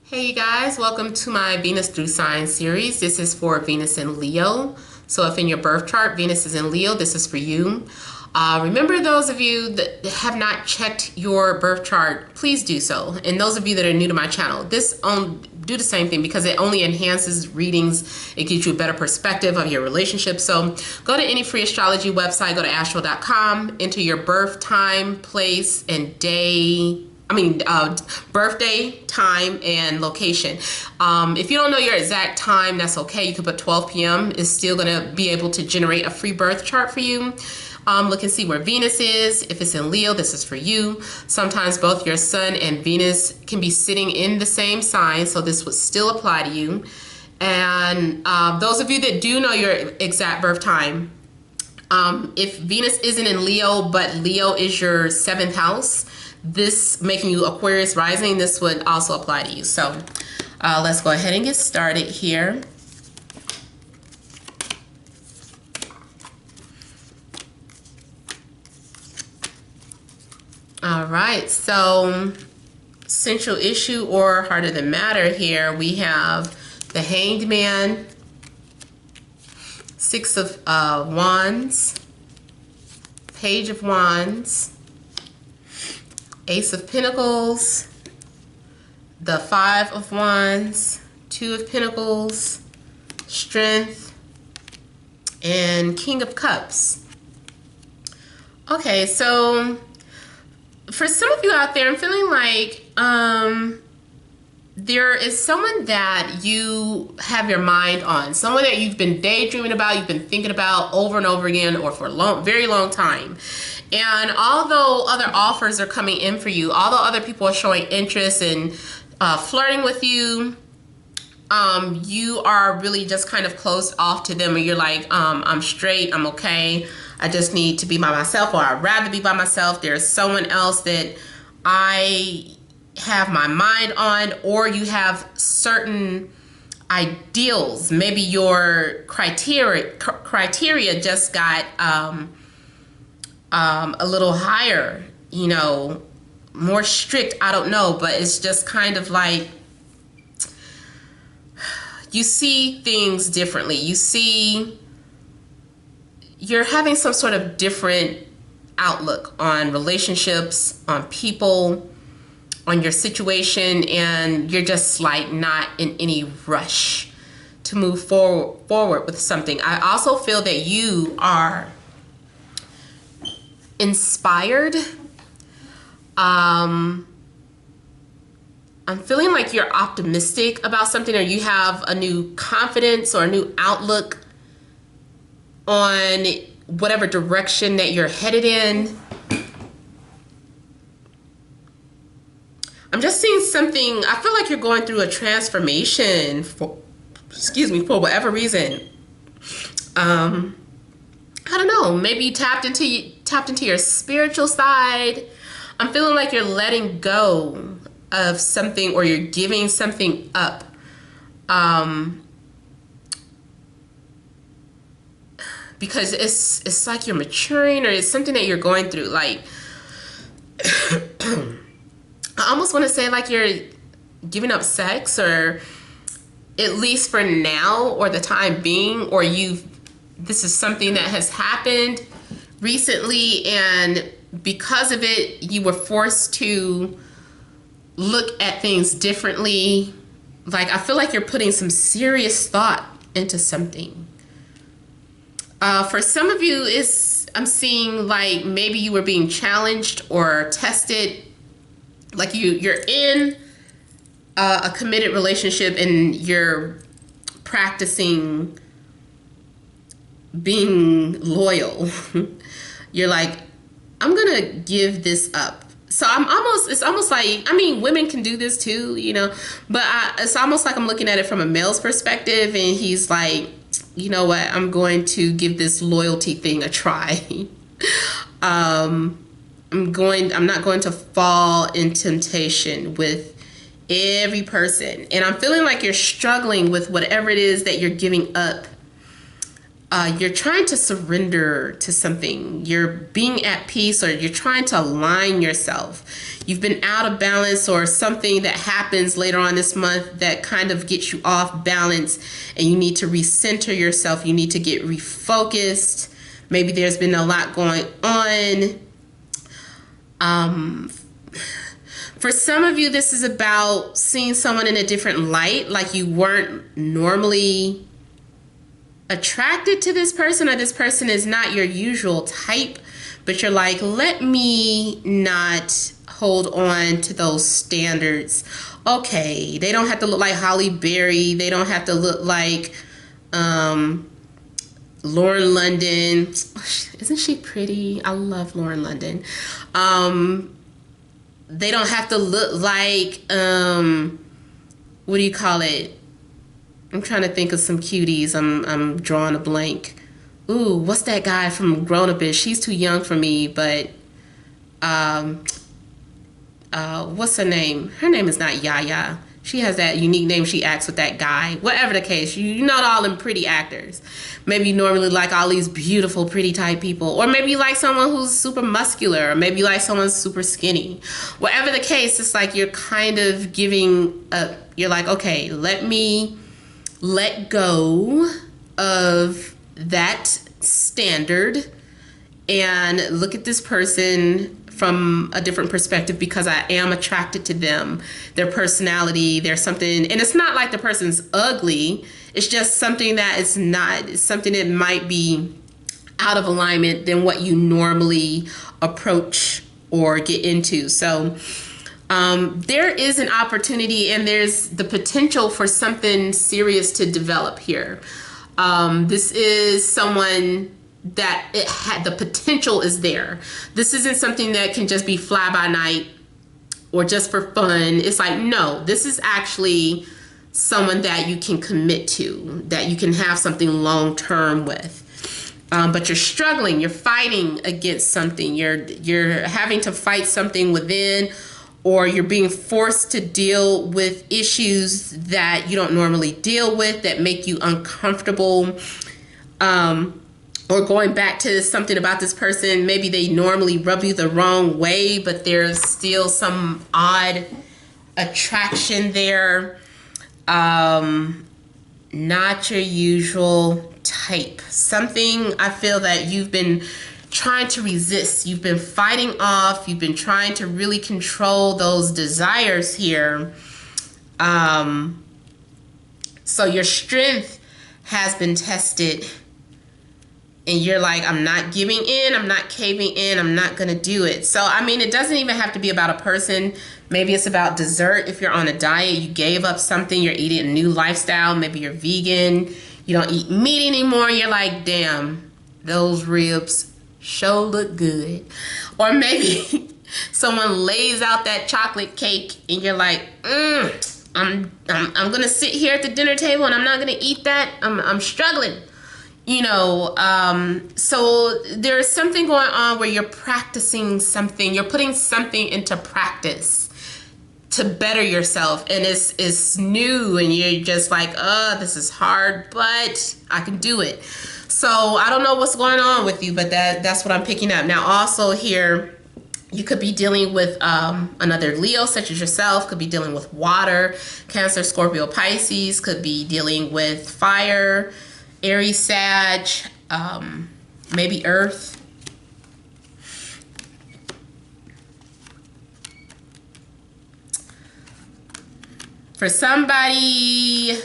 Hey you guys, welcome to my Venus through Signs series. This is for Venus in Leo. So if in your birth chart Venus is in Leo, this is for you. Remember, those of you that have not checked your birth chart, please do so. And those of you that are new to my channel, do the same thing because it only enhances readings. It gives you a better perspective of your relationship. So go to any free astrology website, go to astro.com, enter your birth time, place, and day. Birthday, time, and location. If you don't know your exact time, that's okay. You can put 12 p.m. It's still going to be able to generate a free birth chart for you. Look and see where Venus is. If it's in Leo, this is for you. Sometimes both your Sun and Venus can be sitting in the same sign, so this would still apply to you. And those of you that do know your exact birth time, if Venus isn't in Leo, but Leo is your 7th house, this making you Aquarius rising, this would also apply to you. So let's go ahead and get started here. All right, so central issue or heart of the matter here, we have the Hanged Man, Six of Wands, Page of Wands, Ace of Pentacles, the Five of Wands, Two of Pentacles, Strength, and King of Cups. Okay, so for some of you out there, I'm feeling like there is someone that you have your mind on, someone that you've been daydreaming about, you've been thinking about over and over again, or for a very long time. And although other offers are coming in for you, although other people are showing interest in flirting with you, you are really just kind of closed off to them, and you're like, I'm straight, I'm okay, I just need to be by myself, or I'd rather be by myself. There's someone else that I have my mind on, or you have certain ideals. Maybe your criteria just got a little higher, you know, more strict, I don't know, but it's just kind of like you see things differently. You're having some sort of different outlook on relationships, on people, on your situation, and you're just like not in any rush to move forward with something. I also feel that you are inspired. I'm feeling like you're optimistic about something, or you have a new confidence or a new outlook on whatever direction that you're headed in. I'm just seeing something. I feel like you're going through a transformation for whatever reason. I don't know, maybe you tapped into your spiritual side. I'm feeling like you're letting go of something, or you're giving something up. Because it's like you're maturing, or it's something that you're going through. Like, I almost want to say like you're giving up sex, or at least for now or the time being, or this is something that has happened recently, and because of it, you were forced to look at things differently. Like, I feel like you're putting some serious thought into something. For some of you, I'm seeing like maybe you were being challenged or tested. Like you're in a committed relationship, and you're practicing being loyal. You're like, I'm gonna give this up. So it's almost like, I mean, women can do this too, you know, but it's almost like I'm looking at it from a male's perspective, and he's like, you know what, I'm going to give this loyalty thing a try. I'm not going to fall in temptation with every person. And I'm feeling like you're struggling with whatever it is that you're giving up. You're trying to surrender to something. You're being at peace, or you're trying to align yourself. you've been out of balance, or something that happens later on this month that kind of gets you off balance, and you need to recenter yourself. You need to get refocused. Maybe there's been a lot going on. For some of you, this is about seeing someone in a different light, like you weren't normally attracted to this person, or this person is not your usual type, but you're like, let me not hold on to those standards. Okay, they don't have to look like Holly Berry. They don't have to look like Lauren London. Isn't she pretty? I love Lauren London. They don't have to look like, what do you call it? I'm trying to think of some cuties. I'm drawing a blank. Ooh, what's that guy from Grown Up Ish? She's too young for me, but what's her name? Her name is not Yaya. She has that unique name. She acts with that guy. Whatever the case, you know all them pretty actors. Maybe you normally like all these beautiful, pretty type people. Or maybe you like someone who's super muscular. Or maybe you like someone super skinny. Whatever the case, it's like you're kind of giving up. You're like, okay, let me let go of that standard and look at this person from a different perspective, because I am attracted to them, their personality, there's something, and it's not like the person's ugly, it's just something that is not, it's something that might be out of alignment than what you normally approach or get into. So there is an opportunity, and there's the potential for something serious to develop here. This is someone that it had, the potential is there. This isn't something that can just be fly by night or just for fun. It's like, no, this is actually someone that you can commit to, that you can have something long term with. But you're struggling, you're fighting against something, you're having to fight something within, or you're being forced to deal with issues that you don't normally deal with, that make you uncomfortable. Or going back to something about this person, maybe they normally rub you the wrong way, but there's still some odd attraction there. Not your usual type. Something I feel that you've been trying to resist. You've been fighting off. You've been trying to really control those desires here. So your strength has been tested. And you're like, I'm not giving in, I'm not caving in, I'm not gonna do it. So, I mean, it doesn't even have to be about a person. Maybe it's about dessert. If you're on a diet, you gave up something, you're eating a new lifestyle, maybe you're vegan, you don't eat meat anymore, you're like, damn, those ribs sure look good. Or maybe someone lays out that chocolate cake and you're like, I'm gonna sit here at the dinner table and I'm not gonna eat that, I'm struggling. You know, so there's something going on where you're practicing something, you're putting something into practice to better yourself, and it's new, and you're just like, this is hard, but I can do it. So I don't know what's going on with you, but that's what I'm picking up. Now also here, you could be dealing with another Leo such as yourself, could be dealing with water, Cancer, Scorpio, Pisces, could be dealing with fire, Aries, Sag, maybe Earth. For somebody,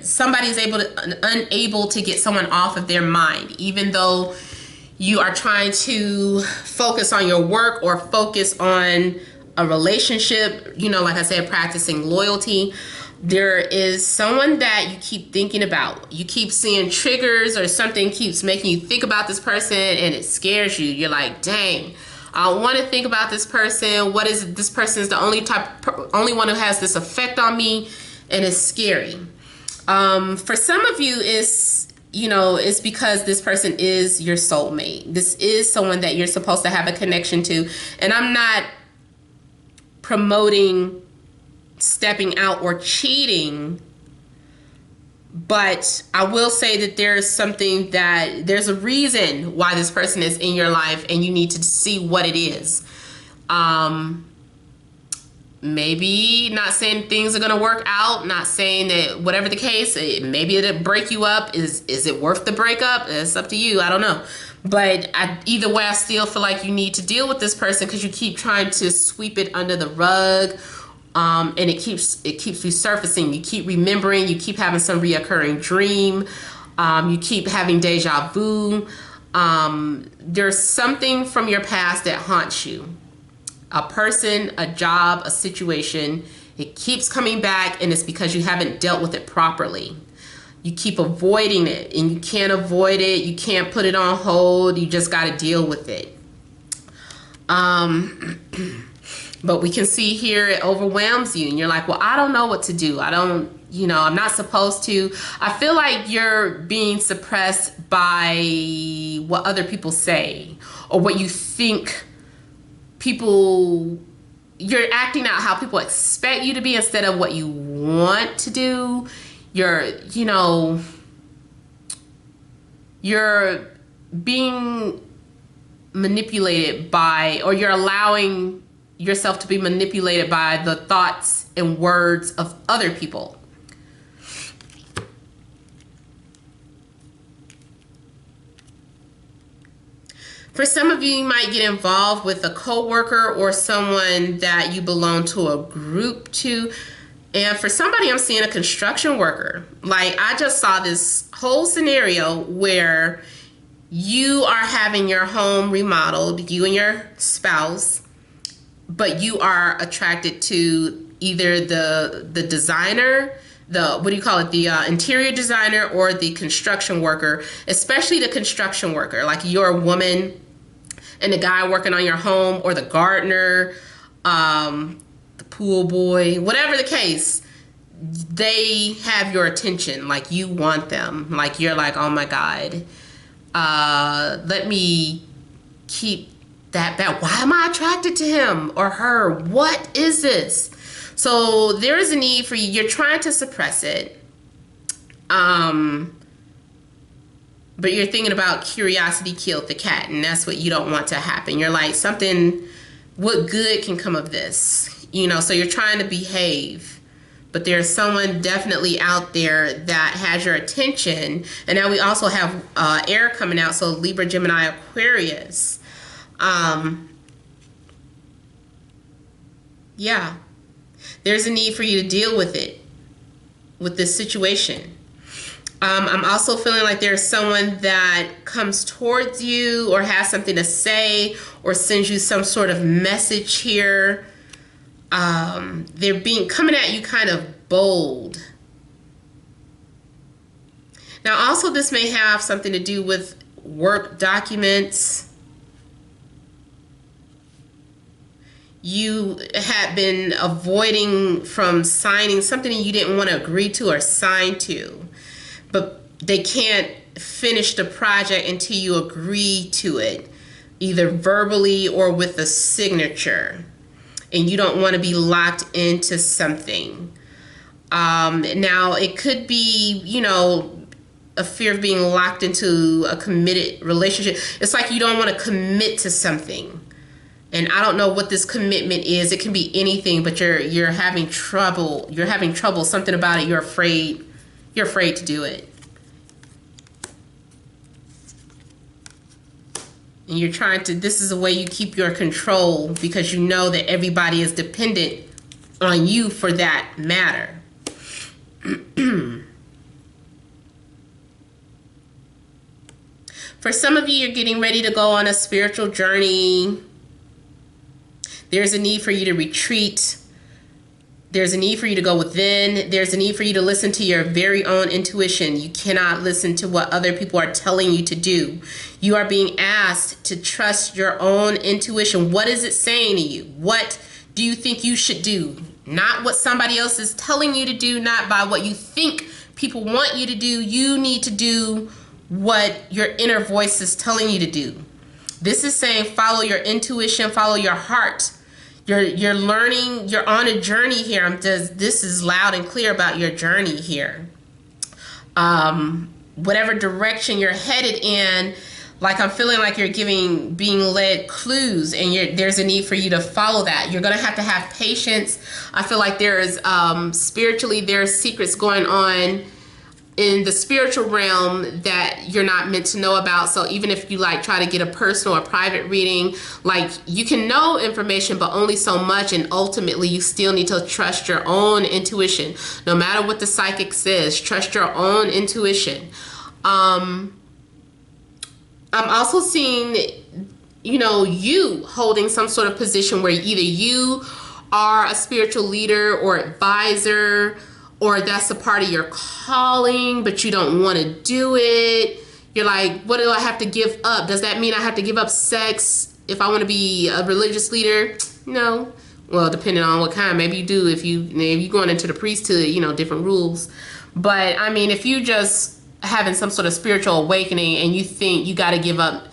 somebody's unable to get someone off of their mind, even though you are trying to focus on your work or focus on a relationship, you know, like I said, practicing loyalty. There is someone that you keep thinking about. You keep seeing triggers, or something keeps making you think about this person, and it scares you. You're like, dang, I don't want to think about this person. What is it? This person is the only one who has this effect on me, and it's scary. For some of you, it's because this person is your soulmate. This is someone that you're supposed to have a connection to. And I'm not promoting stepping out or cheating, but I will say that there's a reason why this person is in your life, and you need to see what it is. Maybe not saying things are going to work out, not saying that whatever the case, maybe it'll break you up. Is it worth the breakup? It's up to you. I don't know. But either way, I still feel like you need to deal with this person because you keep trying to sweep it under the rug. And it keeps resurfacing. You keep remembering. You keep having some reoccurring dream. You keep having deja vu. There's something from your past that haunts you. A person, a job, a situation. It keeps coming back, and it's because you haven't dealt with it properly. You keep avoiding it, and you can't avoid it. You can't put it on hold. You just got to deal with it. But we can see here it overwhelms you, and you're like, well, I don't know what to do. I'm not supposed to. I feel like you're being suppressed by what other people say or what you think you're acting out how people expect you to be instead of what you want to do. You're being manipulated by, or you're allowing yourself to be manipulated by the thoughts and words of other people. For some of you, you might get involved with a coworker or someone that you belong to a group to. And for somebody, I'm seeing a construction worker. Like, I just saw this whole scenario where you are having your home remodeled, you and your spouse, but you are attracted to either the designer, the interior designer, or the construction worker, especially the construction worker. Like, you're a woman and the guy working on your home, or the gardener, the pool boy, whatever the case, they have your attention. Like, you want them. Like, you're like, oh my God, let me keep that back. Why am I attracted to him or her? What is this? So there is a need for you. You're trying to suppress it. But you're thinking about curiosity killed the cat, and that's what you don't want to happen. You're like, what good can come of this? So you're trying to behave, but there's someone definitely out there that has your attention. And now we also have air coming out, so Libra, Gemini, Aquarius. Yeah, there's a need for you to deal with this situation. I'm also feeling like there's someone that comes towards you or has something to say or sends you some sort of message here. They're coming at you kind of bold. Now, also, this may have something to do with work documents. You had been avoiding from signing something you didn't want to agree to or sign to, but they can't finish the project until you agree to it, either verbally or with a signature, and you don't want to be locked into something. Now, it could be, a fear of being locked into a committed relationship. It's like you don't want to commit to something. And I don't know what this commitment is. It can be anything, but you're having trouble. You're having trouble. Something about it. You're afraid to do it. And you're this is a way you keep your control because you know that everybody is dependent on you for that matter. For some of you, you're getting ready to go on a spiritual journey. There's a need for you to retreat. There's a need for you to go within. There's a need for you to listen to your very own intuition. You cannot listen to what other people are telling you to do. You are being asked to trust your own intuition. What is it saying to you? What do you think you should do? Not what somebody else is telling you to do, not by what you think people want you to do. You need to do what your inner voice is telling you to do. This is saying follow your intuition, follow your heart. You're learning, you're on a journey here. This is loud and clear about your journey here. Whatever direction you're headed in, Like I'm feeling like you're being led clues, and there's a need for you to follow that. You're going to have patience. I feel like there's spiritually, there's secrets going on in the spiritual realm that you're not meant to know about. So even if you like try to get a personal or private reading, like you can know information, but only so much. And ultimately you still need to trust your own intuition. No matter what the psychic says, trust your own intuition. I'm also seeing, you know, you holding some sort of position where either you are a spiritual leader or advisor, or that's a part of your calling, but you don't want to do it. You're like, what do I have to give up? Does that mean I have to give up sex if I want to be a religious leader? No. Well, depending on what kind. Maybe you do if you're going into the priesthood, you know, different rules. But, I mean, if you just having some sort of spiritual awakening and you think you got to give up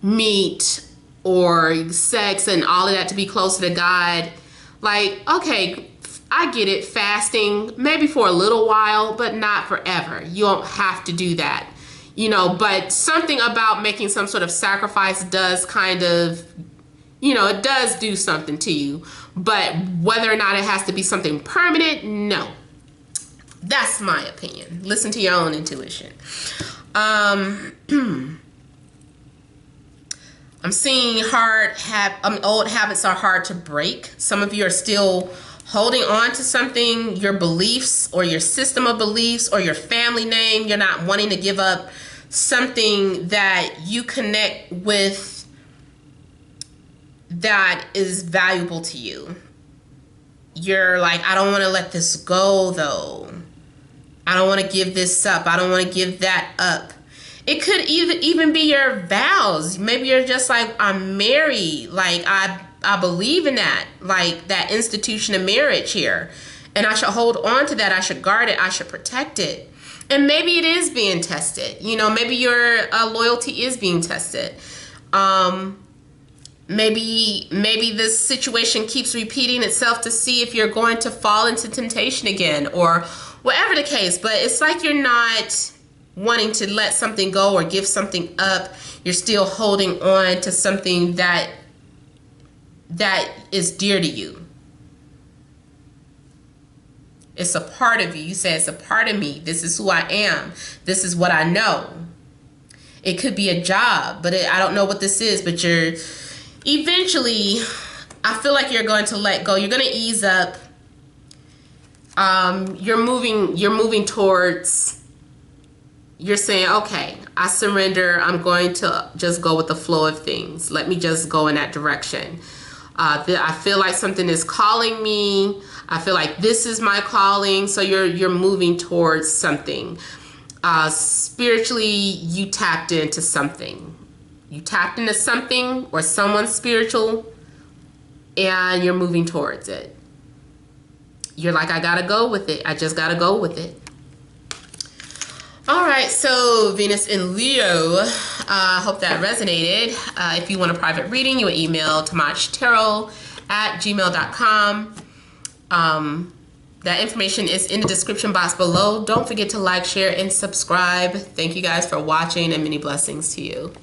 meat or sex and all of that to be closer to God, like, okay, I get it, fasting, maybe for a little while, but not forever. You don't have to do that, you know, but something about making some sort of sacrifice does kind of, you know, it does do something to you. But whether or not it has to be something permanent, no. That's my opinion. Listen to your own intuition. I'm seeing old habits are hard to break. Some of you are still holding on to something, your beliefs or your system of beliefs or your family name. You're not wanting to give up something that you connect with that is valuable to you. You're like, I don't want to let this go though. I don't want to give this up. I don't want to give that up. It could even be your vows. Maybe you're just like, I'm married. Like I believe in that, like that institution of marriage here. And I should hold on to that. I should guard it. I should protect it. And maybe it is being tested. You know, maybe your loyalty is being tested. Maybe this situation keeps repeating itself to see if you're going to fall into temptation again or whatever the case. But it's like you're not wanting to let something go or give something up. You're still holding on to something that is dear to you. It's a part of you. You say it's a part of me. This is who I am. This is what I know. It could be a job, but I don't know what this is, but eventually, I feel like you're going to let go. You're going to ease up. You're moving towards, you're saying, okay, I surrender. I'm going to just go with the flow of things. Let me just go in that direction. I feel like something is calling me. I feel like this is my calling. So you're moving towards something. Spiritually, you tapped into something. You tapped into something or someone spiritual, and you're moving towards it. You're like, I gotta go with it. I just gotta go with it. All right, so Venus in Leo, I hope that resonated. If you want a private reading, you would email TemajTarot@gmail.com. That information is in the description box below. Don't forget to like, share, and subscribe. Thank you guys for watching, and many blessings to you.